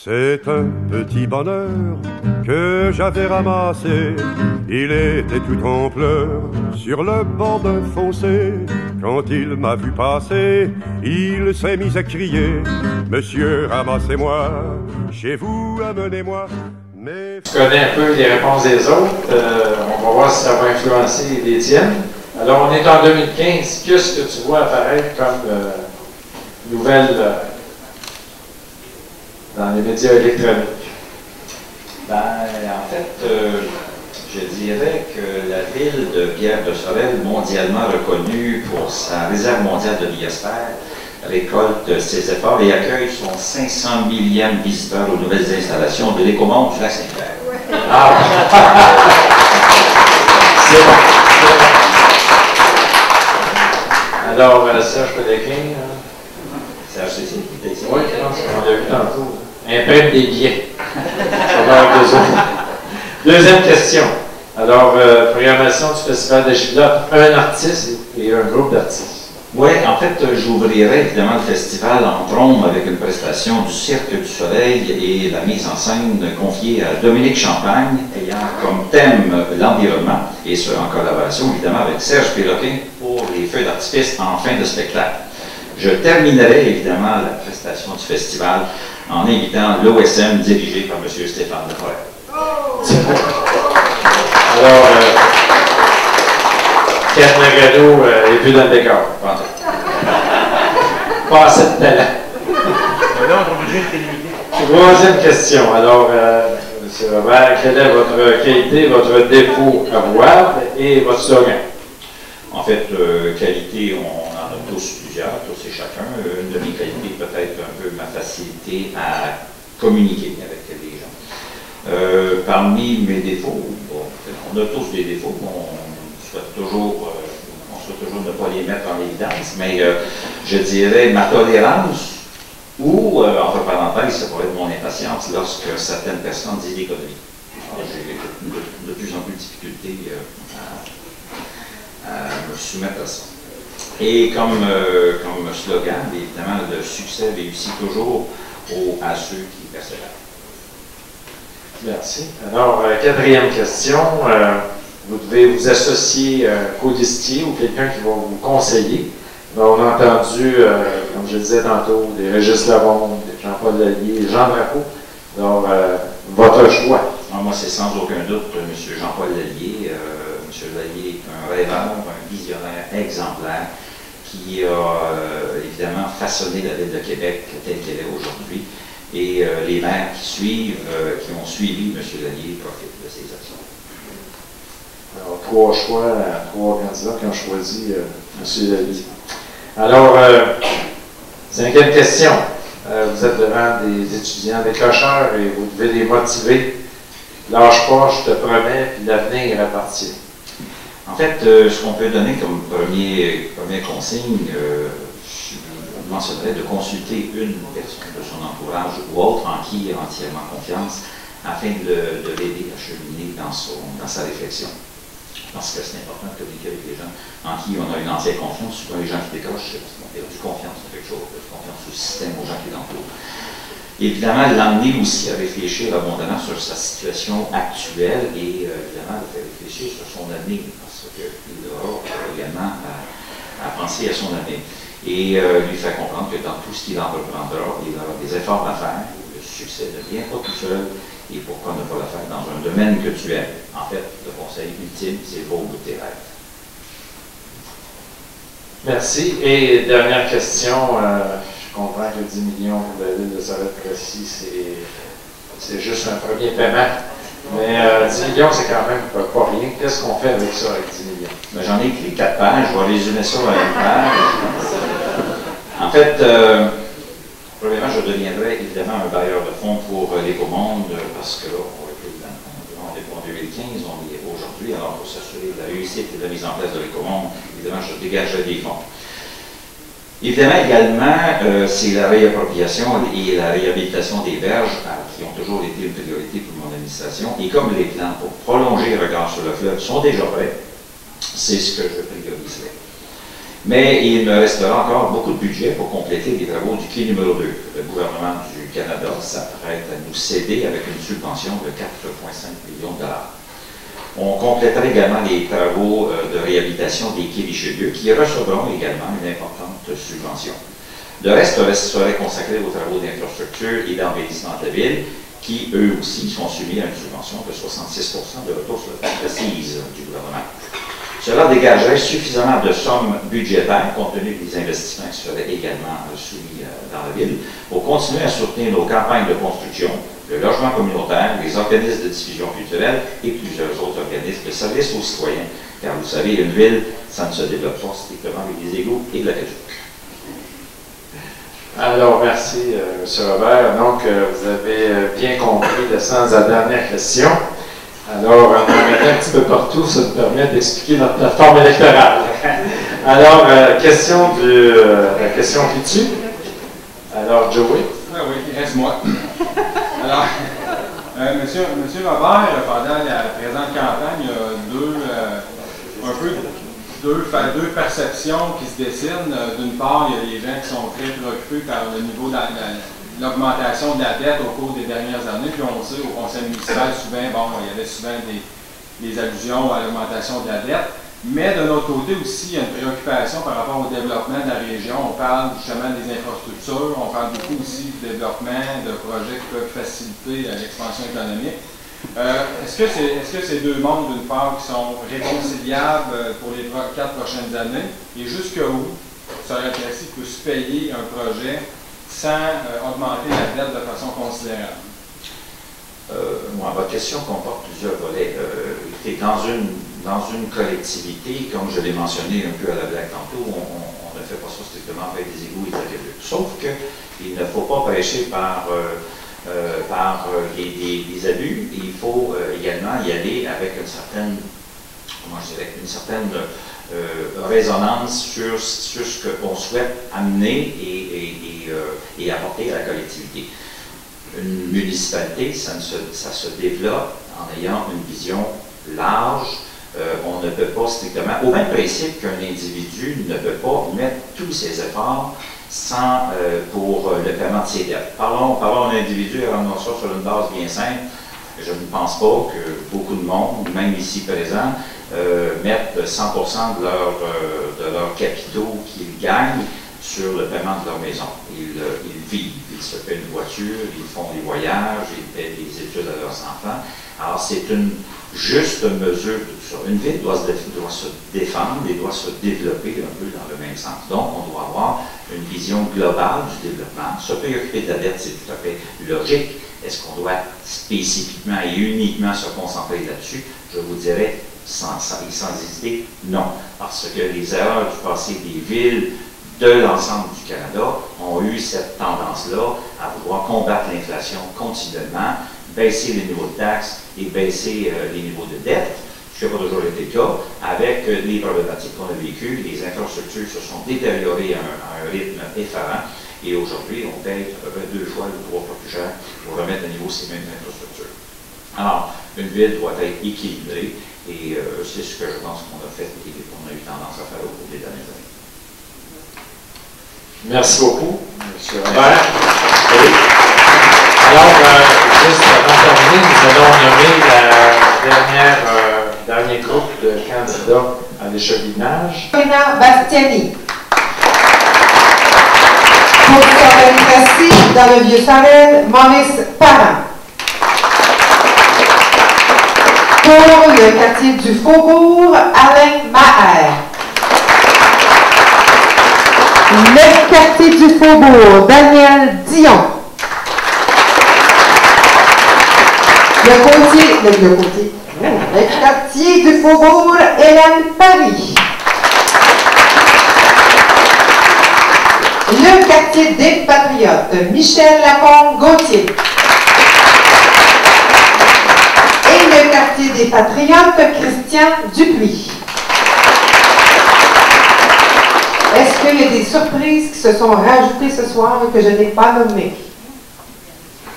C'est un petit bonheur que j'avais ramassé. Il était tout en pleurs sur le bord d'un fossé. Quand il m'a vu passer, il s'est mis à crier: Monsieur, ramassez-moi, chez vous, amenez-moi. Mais... Tu connais un peu les réponses des autres. On va voir si ça va influencer les tiennes. Alors, on est en 2015. Qu'est-ce que tu vois apparaître comme nouvelle dans les médias électroniques? En fait, je dirais que la ville de Pierre-de-Sorel, mondialement reconnue pour sa réserve mondiale de biosphère, récolte ses efforts et accueille son 500 millième visiteur aux nouvelles installations de l'écomonde du lac Saint-Pierre. Ah! C'est bon. Alors, Serge Péléquin, Serge Cécile, qui était ici. oui, je pense qu'on l'a vu tantôt. Imprime des billets. Ça va avoir besoin. Deuxième question. Alors, programmation du Festival de Giblotte, un artiste et un groupe d'artistes. Oui, en fait, j'ouvrirai évidemment le festival en trombe avec une prestation du Cirque du Soleil et la mise en scène confiée à Dominique Champagne, ayant comme thème l'environnement, et ce en collaboration évidemment avec Serge Péloquin pour les feux d'artifice en fin de spectacle. Je terminerai évidemment la prestation du festival en invitant l'OSM dirigé par M. Stéphane Leforêt. Alors, Kat Nagano est plus dans le décor. Pas assez de talent. Troisième question. Alors, M. Robert, quelle est votre qualité, votre défaut avouable et votre slogan? En fait, qualité, on en a tous plusieurs, tous et chacun. Une de mes qualités peut-être un peu ma facilité à communiquer avec les gens. Parmi mes défauts, bon, on a tous des défauts, on souhaite toujours ne pas les mettre en évidence, mais je dirais ma tolérance ou, entre parenthèses, ça pourrait être mon impatience lorsque certaines personnes disent l'économie. J'ai de plus en plus de difficultés à me soumettre à ça. Et comme slogan, évidemment, le succès réussit toujours à ceux qui persévèrent. Merci. Alors, quatrième question. Vous devez vous associer à un colistier ou quelqu'un qui va vous conseiller. Alors, on a entendu, comme je le disais tantôt, des Régis Lavonde, des Jean-Paul Lallier, Jean Drapeau. Alors, votre choix. Moi, c'est sans aucun doute M. Jean-Paul Lallier. M. Lallier est un rêveur, un visionnaire exemplaire qui a évidemment façonné la ville de Québec telle qu'elle est aujourd'hui. Et les maires qui ont suivi M. Lallier profitent de ces actions. Alors, trois choix, trois candidats qui ont choisi M. Lallier. Alors, cinquième question. Vous êtes devant des étudiants décrocheurs et vous devez les motiver. Lâche pas, je te promets, puis l'avenir appartient. En fait, ce qu'on peut donner comme première consigne, je mentionnerais de consulter une personne de son entourage ou autre en qui il a entièrement confiance afin de l'aider à cheminer dans sa réflexion. Parce que c'est important de communiquer avec les gens en qui on a une entière confiance. Souvent, les gens qui décrochent, c'est parce qu'on a perdu confiance en quelque chose, confiance au système, aux gens qui l'entourent. Évidemment, l'emmener aussi à réfléchir abondamment sur sa situation actuelle et évidemment de faire réfléchir sur son avenir, parce qu'il aura également à penser à son avenir. Et lui faire comprendre que dans tout ce qu'il entreprendra, il aura des efforts à faire. Le succès ne vient pas tout seul. Et pourquoi ne pas le faire dans un domaine que tu aimes? En fait, le conseil ultime, c'est va au bout de tes rêves. Merci. Et dernière question. Je comprends que 10 millions pour la ville de Sorel-Tracy, c'est juste un premier paiement. Mais 10 millions, c'est quand même pas rien. Qu'est-ce qu'on fait avec ça, avec 10 millions? J'en ai écrit 4 pages. Je vais résumer ça à une page. En fait, premièrement, je deviendrai évidemment un bailleur de fonds pour l'écomonde parce que là, on est en 2015, on y est aujourd'hui. Alors, pour s'assurer de la réussite et de la mise en place de l'écomonde, évidemment, je dégagerai des fonds. Évidemment, également, c'est la réappropriation et la réhabilitation des berges qui ont toujours été une priorité pour mon administration. Et comme les plans pour prolonger le regard sur le fleuve sont déjà prêts, c'est ce que je prioriserai. Mais il me restera encore beaucoup de budget pour compléter les travaux du quai numéro 2. Le gouvernement du Canada s'apprête à nous céder avec une subvention de 4,5 millions de dollars. On complétera également les travaux de réhabilitation des quais Richelieu qui recevront également une importante subvention. Le reste serait consacré aux travaux d'infrastructure et d'embellissement de la ville qui, eux aussi, sont soumis à une subvention de 66% de retour sur la taxe assise du gouvernement. Cela dégagerait suffisamment de sommes budgétaires, compte tenu des investissements qui seraient également soumis dans la ville, pour continuer à soutenir nos campagnes de construction, le logement communautaire, les organismes de diffusion culturelle et plusieurs autres organismes de service aux citoyens. Car vous savez, une ville, ça ne se développe pas strictement avec des égouts et de la caduque. Alors, merci, M. Robert. Donc, vous avez bien compris le sens de la dernière question. Alors, on en met un petit peu partout, ça nous permet d'expliquer notre plateforme électorale. Alors, la question qui tue. Alors, Joey. Oui, il reste moi. Alors, monsieur Robert, pendant la présente campagne, il y a deux perceptions qui se dessinent. D'une part, il y a les gens qui sont très préoccupés par le niveau de l'augmentation de la dette au cours des dernières années. Puis on sait, au conseil municipal, souvent, il y avait souvent des allusions à l'augmentation de la dette. Mais de notre côté aussi, il y a une préoccupation par rapport au développement de la région. On parle justement des infrastructures, on parle beaucoup aussi du développement de projets qui peuvent faciliter l'expansion économique. Est-ce que ces deux mondes, d'une part, qui sont réconciliables pour les 4 prochaines années, et jusqu'où ça aurait intéressé de se payer un projet sans augmenter la dette de façon considérable? Votre question comporte plusieurs volets. Dans une collectivité, comme je l'ai mentionné un peu à la blague tantôt, on ne fait pas ça strictement avec des égouts et des aqueducs. Sauf qu'il ne faut pas prêcher par des abus. Il faut également y aller avec une certaine résonance sur ce qu'on souhaite amener et apporter à la collectivité. Une municipalité, ça se développe en ayant une vision large. On ne peut pas strictement, au même principe qu'un individu ne peut pas mettre tous ses efforts pour le paiement de ses dettes. Parlons d'un individu, ramenons ça sur une base bien simple. Je ne pense pas que beaucoup de monde, même ici présent, mettent 100% de leurs capitaux qu'ils gagnent sur le paiement de leur maison. Ils vivent, ils se paient une voiture, ils font des voyages, ils paient des études à leurs enfants. Alors c'est une juste mesure de tout ça. Une ville doit se défendre et doit se développer un peu dans le même sens. Donc on doit avoir une vision globale du développement. Se préoccuper de la dette, c'est tout à fait logique. Est-ce qu'on doit spécifiquement et uniquement se concentrer là-dessus? Je vous dirais sans hésiter, non. Parce que les erreurs du passé des villes de l'ensemble du Canada ont eu cette tendance-là à vouloir combattre l'inflation continuellement, baisser les niveaux de taxes et baisser les niveaux de dette, ce qui n'a pas toujours été le cas. Avec les problématiques qu'on a vécues, les infrastructures se sont détériorées à un rythme effarant et aujourd'hui, on paye à peu près 2 fois ou 3 fois plus cher pour remettre à niveau ces mêmes infrastructures. Alors, une ville doit être équilibrée et c'est ce que je pense qu'on a fait et qu'on a eu tendance à faire au cours des dernières années. Merci beaucoup, M. Robert. Oui. Alors, juste avant de terminer, nous allons nommer le dernier groupe de candidats à l'échevinage. Marina Bastiani. Pour Sorel-Tracy, dans le Vieux-Sorel, Maurice Parent. Pour le quartier du Faubourg, Alain Maher. Le quartier du Faubourg, Daniel Dion. Le quartier du Faubourg, Hélène Paris. Le quartier des Patriotes, Michel Lacombe-Gauthier. Et le quartier des Patriotes, Christian Dupuis. Est-ce qu'il y a des surprises qui se sont rajoutées ce soir et que je n'ai pas nommées?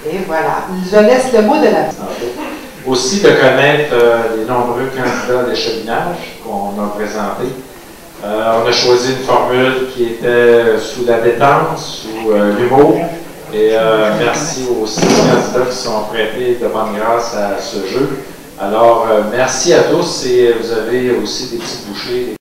Et voilà, je laisse le mot de la fin. Aussi de connaître les nombreux candidats à l'échevinage qu'on a présentés. On a choisi une formule qui était sous la détente, sous l'humour. Et merci aux 6 candidats qui sont prêtés de bonne grâce à ce jeu. Alors, merci à tous et vous avez aussi des petites bouchées.